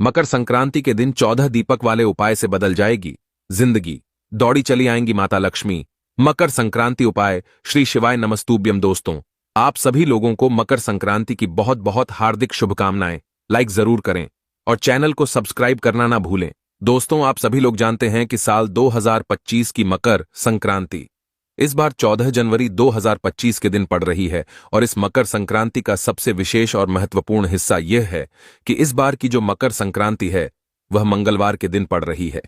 मकर संक्रांति के दिन 14 दीपक वाले उपाय से बदल जाएगी जिंदगी। दौड़ी चली आएंगी माता लक्ष्मी। मकर संक्रांति उपाय। श्री शिवाय नमस्तुभ्यम। दोस्तों, आप सभी लोगों को मकर संक्रांति की बहुत बहुत हार्दिक शुभकामनाएं। लाइक जरूर करें और चैनल को सब्सक्राइब करना ना भूलें। दोस्तों, आप सभी लोग जानते हैं कि साल 2025 की मकर संक्रांति इस बार 14 जनवरी 2025 के दिन पड़ रही है और इस मकर संक्रांति का सबसे विशेष और महत्वपूर्ण हिस्सा यह है कि इस बार की जो मकर संक्रांति है वह मंगलवार के दिन पड़ रही है।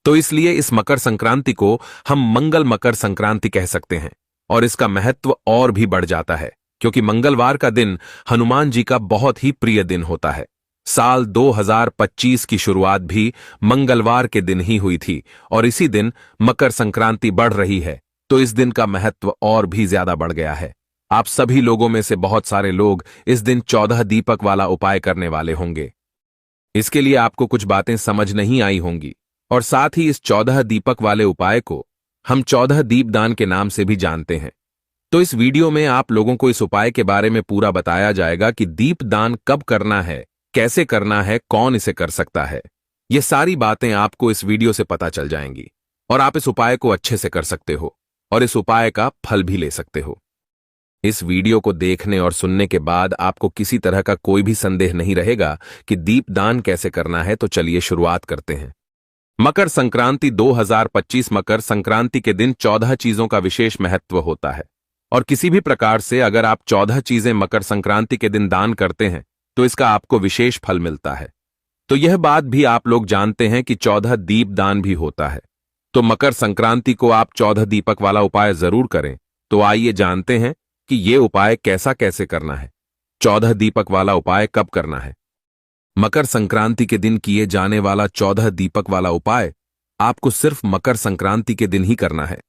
तो इसलिए इस मकर संक्रांति को हम मंगल मकर संक्रांति कह सकते हैं और इसका महत्व और भी बढ़ जाता है क्योंकि मंगलवार का दिन हनुमान जी का बहुत ही प्रिय दिन होता है। साल 2025 की शुरुआत भी मंगलवार के दिन ही हुई थी और इसी दिन मकर संक्रांति बढ़ रही है, तो इस दिन का महत्व और भी ज्यादा बढ़ गया है। आप सभी लोगों में से बहुत सारे लोग इस दिन 14 दीपक वाला उपाय करने वाले होंगे। इसके लिए आपको कुछ बातें समझ नहीं आई होंगी और साथ ही इस 14 दीपक वाले उपाय को हम 14 दीपदान के नाम से भी जानते हैं। तो इस वीडियो में आप लोगों को इस उपाय के बारे में पूरा बताया जाएगा कि दीपदान कब करना है, कैसे करना है, कौन इसे कर सकता है। ये सारी बातें आपको इस वीडियो से पता चल जाएंगी और आप इस उपाय को अच्छे से कर सकते हो और इस उपाय का फल भी ले सकते हो। इस वीडियो को देखने और सुनने के बाद आपको किसी तरह का कोई भी संदेह नहीं रहेगा कि दीपदान कैसे करना है। तो चलिए शुरुआत करते हैं। मकर संक्रांति 2025 मकर संक्रांति के दिन 14 चीजों का विशेष महत्व होता है और किसी भी प्रकार से अगर आप 14 चीजें मकर संक्रांति के दिन दान करते हैं तो इसका आपको विशेष फल मिलता है। तो यह बात भी आप लोग जानते हैं कि 14 दीपदान भी होता है। तो मकर संक्रांति को आप 14 दीपक वाला उपाय जरूर करें। तो आइए जानते हैं कि यह उपाय कैसे करना है। 14 दीपक वाला उपाय कब करना है। मकर संक्रांति के दिन किए जाने वाला 14 दीपक वाला उपाय आपको सिर्फ मकर संक्रांति के दिन ही करना है।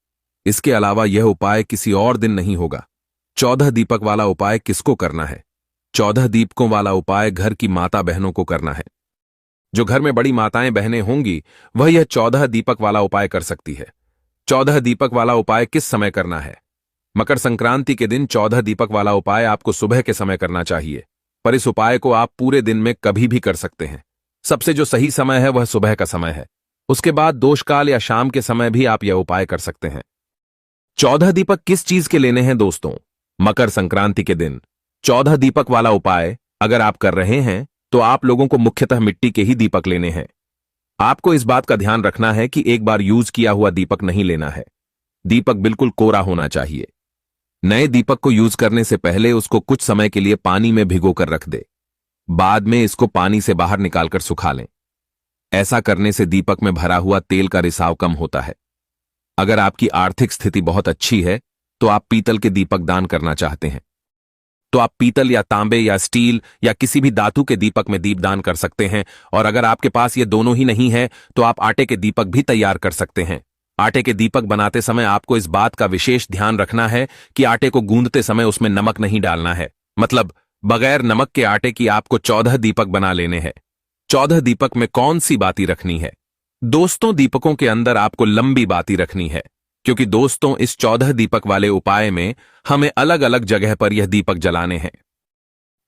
इसके अलावा यह उपाय किसी और दिन नहीं होगा। 14 दीपक वाला उपाय किसको करना है। 14 दीपकों वाला उपाय घर की माता बहनों को करना है। जो घर में बड़ी माताएं बहनें होंगी वह यह 14 दीपक वाला उपाय कर सकती है। 14 दीपक वाला उपाय किस समय करना है। मकर संक्रांति के दिन 14 दीपक वाला उपाय आपको सुबह के समय करना चाहिए, पर इस उपाय को आप पूरे दिन में कभी भी कर सकते हैं। सबसे जो सही समय है वह सुबह का समय है। उसके बाद दोषकाल या शाम के समय भी आप यह उपाय कर सकते हैं। 14 दीपक किस चीज के लेने हैं दोस्तों। मकर संक्रांति के दिन 14 दीपक वाला उपाय अगर आप कर रहे हैं तो आप लोगों को मुख्यतः मिट्टी के ही दीपक लेने हैं। आपको इस बात का ध्यान रखना है कि एक बार यूज किया हुआ दीपक नहीं लेना है। दीपक बिल्कुल कोरा होना चाहिए। नए दीपक को यूज करने से पहले उसको कुछ समय के लिए पानी में भिगोकर रख दे। बाद में इसको पानी से बाहर निकालकर सुखा लें। ऐसा करने से दीपक में भरा हुआ तेल का रिसाव कम होता है। अगर आपकी आर्थिक स्थिति बहुत अच्छी है तो आप पीतल के दीपक दान करना चाहते हैं तो आप पीतल या तांबे या स्टील या किसी भी धातु के दीपक में दीपदान कर सकते हैं। और अगर आपके पास ये दोनों ही नहीं है तो आप आटे के दीपक भी तैयार कर सकते हैं। आटे के दीपक बनाते समय आपको इस बात का विशेष ध्यान रखना है कि आटे को गूंदते समय उसमें नमक नहीं डालना है। मतलब बगैर नमक के आटे की आपको 14 दीपक बना लेने हैं। 14 दीपक में कौन सी बाती रखनी है दोस्तों। दीपकों के अंदर आपको लंबी बाती रखनी है क्योंकि दोस्तों इस 14 दीपक वाले उपाय में हमें अलग अलग जगह पर यह दीपक जलाने हैं।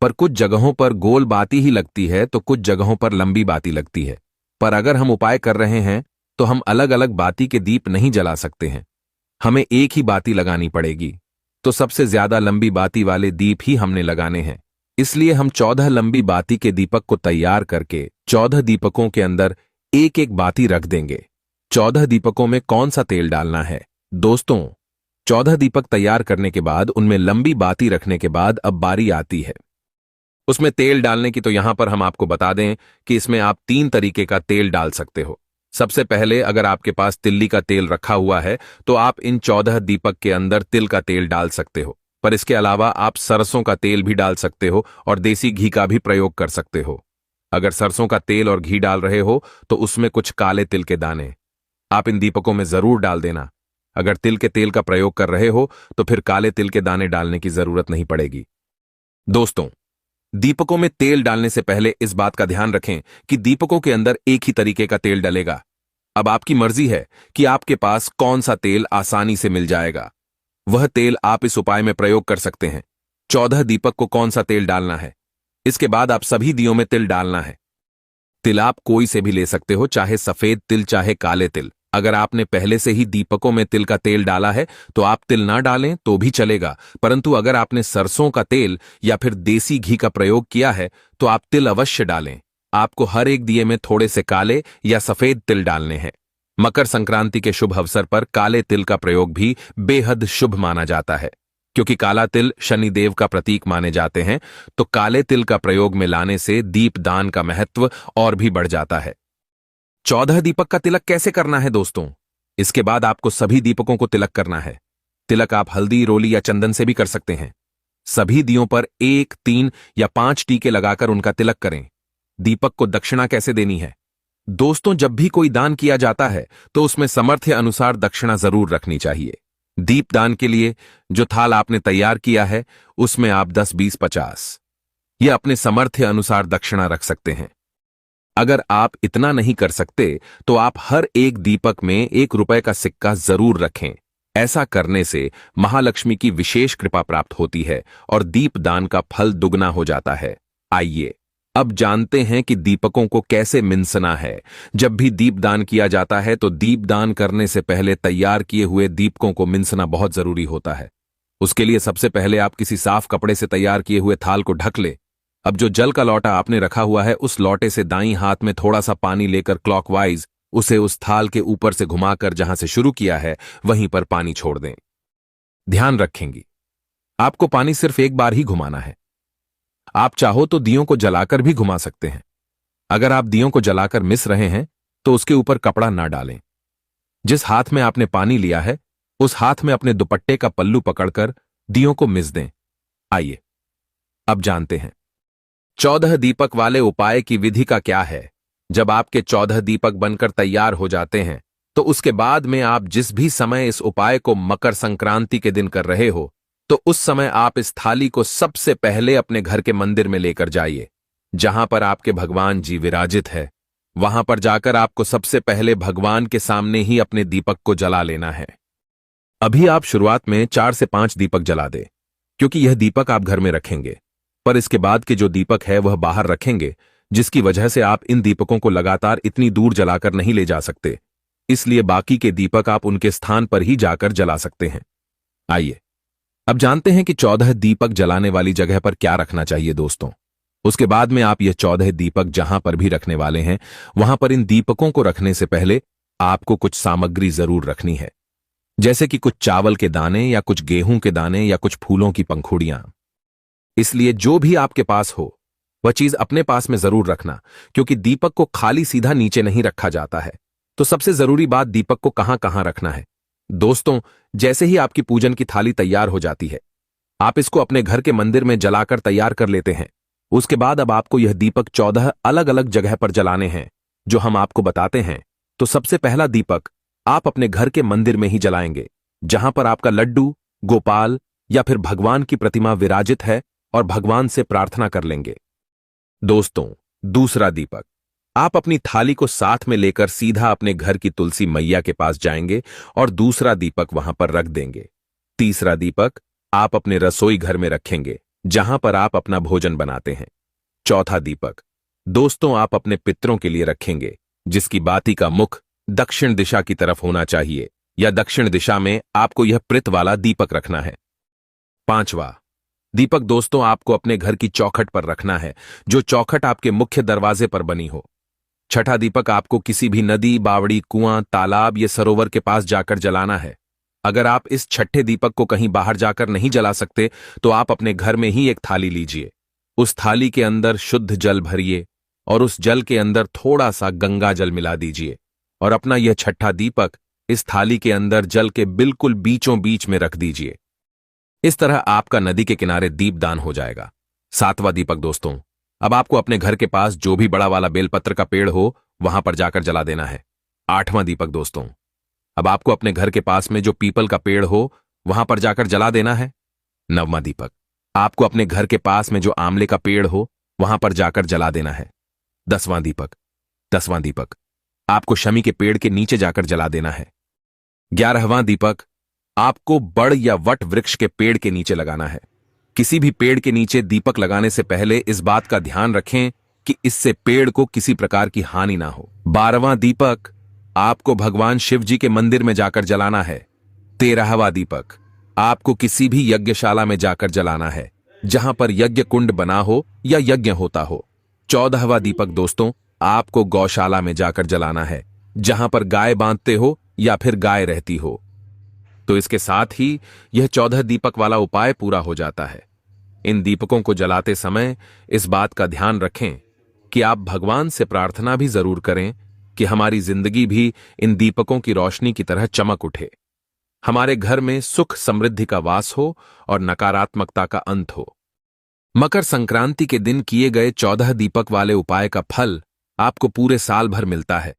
पर कुछ जगहों पर गोल बाती ही लगती है तो कुछ जगहों पर लंबी बाती लगती है। पर अगर हम उपाय कर रहे हैं तो हम अलग अलग बाती के दीप नहीं जला सकते हैं, हमें एक ही बाती लगानी पड़ेगी। तो सबसे ज्यादा लंबी बाती वाले दीप ही हमने लगाने हैं। इसलिए हम 14 लंबी बाती के दीपक को तैयार करके 14 दीपकों के अंदर एक एक बाती रख देंगे। 14 दीपकों में कौन सा तेल डालना है दोस्तों। 14 दीपक तैयार करने के बाद उनमें लंबी बाती रखने के बाद अब बारी आती है उसमें तेल डालने की। तो यहां पर हम आपको बता दें कि इसमें आप 3 तरीके का तेल डाल सकते हो। सबसे पहले अगर आपके पास तिल्ली का तेल रखा हुआ है तो आप इन 14 दीपक के अंदर तिल का तेल डाल सकते हो। पर इसके अलावा आप सरसों का तेल भी डाल सकते हो और देसी घी का भी प्रयोग कर सकते हो। अगर सरसों का तेल और घी डाल रहे हो तो उसमें कुछ काले तिल के दाने आप इन दीपकों में जरूर डाल देना। अगर तिल के तेल का प्रयोग कर रहे हो तो फिर काले तिल के दाने डालने की जरूरत नहीं पड़ेगी। दोस्तों, दीपकों में तेल डालने से पहले इस बात का ध्यान रखें कि दीपकों के अंदर एक ही तरीके का तेल डलेगा। अब आपकी मर्जी है कि आपके पास कौन सा तेल आसानी से मिल जाएगा, वह तेल आप इस उपाय में प्रयोग कर सकते हैं। 14 दीपक को कौन सा तेल डालना है, इसके बाद आप सभी दियों में तिल डालना है। तिल आप कोई से भी ले सकते हो, चाहे सफेद तिल चाहे काले तिल। अगर आपने पहले से ही दीपकों में तिल का तेल डाला है तो आप तिल ना डालें तो भी चलेगा, परंतु अगर आपने सरसों का तेल या फिर देसी घी का प्रयोग किया है तो आप तिल अवश्य डालें। आपको हर एक दिए में थोड़े से काले या सफेद तिल डालने हैं। मकर संक्रांति के शुभ अवसर पर काले तिल का प्रयोग भी बेहद शुभ माना जाता है, क्योंकि काला तिल शनिदेव का प्रतीक माने जाते हैं, तो काले तिल का प्रयोग में लाने से दीपदान का महत्व और भी बढ़ जाता है। 14 दीपक का तिलक कैसे करना है दोस्तों? इसके बाद आपको सभी दीपकों को तिलक करना है। तिलक आप हल्दी, रोली या चंदन से भी कर सकते हैं। सभी दियों पर 1, 3 या 5 टीके लगाकर उनका तिलक करें। दीपक को दक्षिणा कैसे देनी है? दोस्तों, जब भी कोई दान किया जाता है तो उसमें सामर्थ्य अनुसार दक्षिणा जरूर रखनी चाहिए। दीपदान के लिए जो थाल आपने तैयार किया है उसमें आप 10, 20, 50 या अपने सामर्थ्य अनुसार दक्षिणा रख सकते हैं। अगर आप इतना नहीं कर सकते तो आप हर एक दीपक में 1 रुपए का सिक्का जरूर रखें। ऐसा करने से महालक्ष्मी की विशेष कृपा प्राप्त होती है और दीपदान का फल दुगना हो जाता है। आइए अब जानते हैं कि दीपकों को कैसे मिंसना है। जब भी दीपदान किया जाता है तो दीपदान करने से पहले तैयार किए हुए दीपकों को मिंसना बहुत जरूरी होता है। उसके लिए सबसे पहले आप किसी साफ कपड़े से तैयार किए हुए थाल को ढक ले। अब जो जल का लौटा आपने रखा हुआ है उस लौटे से दाईं हाथ में थोड़ा सा पानी लेकर क्लॉकवाइज उसे उस थाल के ऊपर से घुमाकर जहां से शुरू किया है वहीं पर पानी छोड़ दें। ध्यान रखेंगी, आपको पानी सिर्फ एक बार ही घुमाना है। आप चाहो तो दियों को जलाकर भी घुमा सकते हैं। अगर आप दियों को जलाकर मिस रहे हैं तो उसके ऊपर कपड़ा ना डालें। जिस हाथ में आपने पानी लिया है उस हाथ में अपने दुपट्टे का पल्लू पकड़कर दियों को मिस दें। आइए अब जानते हैं 14 दीपक वाले उपाय की विधि का क्या है। जब आपके 14 दीपक बनकर तैयार हो जाते हैं तो उसके बाद में आप जिस भी समय इस उपाय को मकर संक्रांति के दिन कर रहे हो तो उस समय आप इस थाली को सबसे पहले अपने घर के मंदिर में लेकर जाइए, जहां पर आपके भगवान जी विराजित है। वहां पर जाकर आपको सबसे पहले भगवान के सामने ही अपने दीपक को जला लेना है। अभी आप शुरुआत में 4 से 5 दीपक जला दे, क्योंकि यह दीपक आप घर में रखेंगे, पर इसके बाद के जो दीपक है वह बाहर रखेंगे, जिसकी वजह से आप इन दीपकों को लगातार इतनी दूर जलाकर नहीं ले जा सकते। इसलिए बाकी के दीपक आप उनके स्थान पर ही जाकर जला सकते हैं। आइए अब जानते हैं कि 14 दीपक जलाने वाली जगह पर क्या रखना चाहिए दोस्तों। उसके बाद में आप ये 14 दीपक जहां पर भी रखने वाले हैं वहां पर इन दीपकों को रखने से पहले आपको कुछ सामग्री जरूर रखनी है, जैसे कि कुछ चावल के दाने या कुछ गेहूं के दाने या कुछ फूलों की पंखुड़ियां। इसलिए जो भी आपके पास हो वह चीज अपने पास में जरूर रखना, क्योंकि दीपक को खाली सीधा नीचे नहीं रखा जाता है। तो सबसे जरूरी बात, दीपक को कहां कहां रखना है। दोस्तों, जैसे ही आपकी पूजन की थाली तैयार हो जाती है आप इसको अपने घर के मंदिर में जलाकर तैयार कर लेते हैं। उसके बाद अब आपको यह दीपक 14 अलग अलग जगह पर जलाने हैं, जो हम आपको बताते हैं। तो सबसे पहला दीपक आप अपने घर के मंदिर में ही जलाएंगे, जहां पर आपका लड्डू, गोपाल या फिर भगवान की प्रतिमा विराजित है, और भगवान से प्रार्थना कर लेंगे। दोस्तों, दूसरा दीपक आप अपनी थाली को साथ में लेकर सीधा अपने घर की तुलसी मैया के पास जाएंगे और दूसरा दीपक वहां पर रख देंगे। तीसरा दीपक आप अपने रसोई घर में रखेंगे, जहां पर आप अपना भोजन बनाते हैं। चौथा दीपक दोस्तों आप अपने पितरों के लिए रखेंगे, जिसकी बाती का मुख दक्षिण दिशा की तरफ होना चाहिए, या दक्षिण दिशा में आपको यह प्रित वाला दीपक रखना है। पांचवा दीपक दोस्तों आपको अपने घर की चौखट पर रखना है, जो चौखट आपके मुख्य दरवाजे पर बनी हो। छठा दीपक आपको किसी भी नदी, बावड़ी, कुआं, तालाब या सरोवर के पास जाकर जलाना है। अगर आप इस छठे दीपक को कहीं बाहर जाकर नहीं जला सकते तो आप अपने घर में ही एक थाली लीजिए। उस थाली के अंदर शुद्ध जल भरिए और उस जल के अंदर थोड़ा सा गंगा जल मिला दीजिए, और अपना यह छठा दीपक इस थाली के अंदर जल के बिल्कुल बीचों बीच में रख दीजिए। इस तरह आपका नदी के किनारे दीपदान हो जाएगा। सातवां दीपक दोस्तों अब आपको अपने घर के पास जो भी बड़ा वाला बेलपत्र का पेड़ हो वहां पर जाकर जला देना है। आठवां दीपक दोस्तों अब आपको अपने घर के पास में जो पीपल का पेड़ हो वहां पर जाकर जला देना है। नववां दीपक आपको अपने घर के पास में जो आंवले का पेड़ हो वहां पर जाकर जला देना है। दसवां दीपक आपको शमी के पेड़ के नीचे जाकर जला देना है। 11वां दीपक आपको बड़ या वट वृक्ष के पेड़ के नीचे लगाना है। किसी भी पेड़ के नीचे दीपक लगाने से पहले इस बात का ध्यान रखें कि इससे पेड़ को किसी प्रकार की हानि ना हो। 12वां दीपक आपको भगवान शिव जी के मंदिर में जाकर जलाना है। 13वां दीपक आपको किसी भी यज्ञशाला में जाकर जलाना है जहां पर यज्ञ कुंड बना हो या यज्ञ होता हो। 14वां दीपक दोस्तों आपको गौशाला में जाकर जलाना है जहां पर गाय बांधते हो या फिर गाय रहती हो। तो इसके साथ ही यह 14 दीपक वाला उपाय पूरा हो जाता है। इन दीपकों को जलाते समय इस बात का ध्यान रखें कि आप भगवान से प्रार्थना भी जरूर करें कि हमारी जिंदगी भी इन दीपकों की रोशनी की तरह चमक उठे, हमारे घर में सुख समृद्धि का वास हो और नकारात्मकता का अंत हो। मकर संक्रांति के दिन किए गए 14 दीपक वाले उपाय का फल आपको पूरे साल भर मिलता है।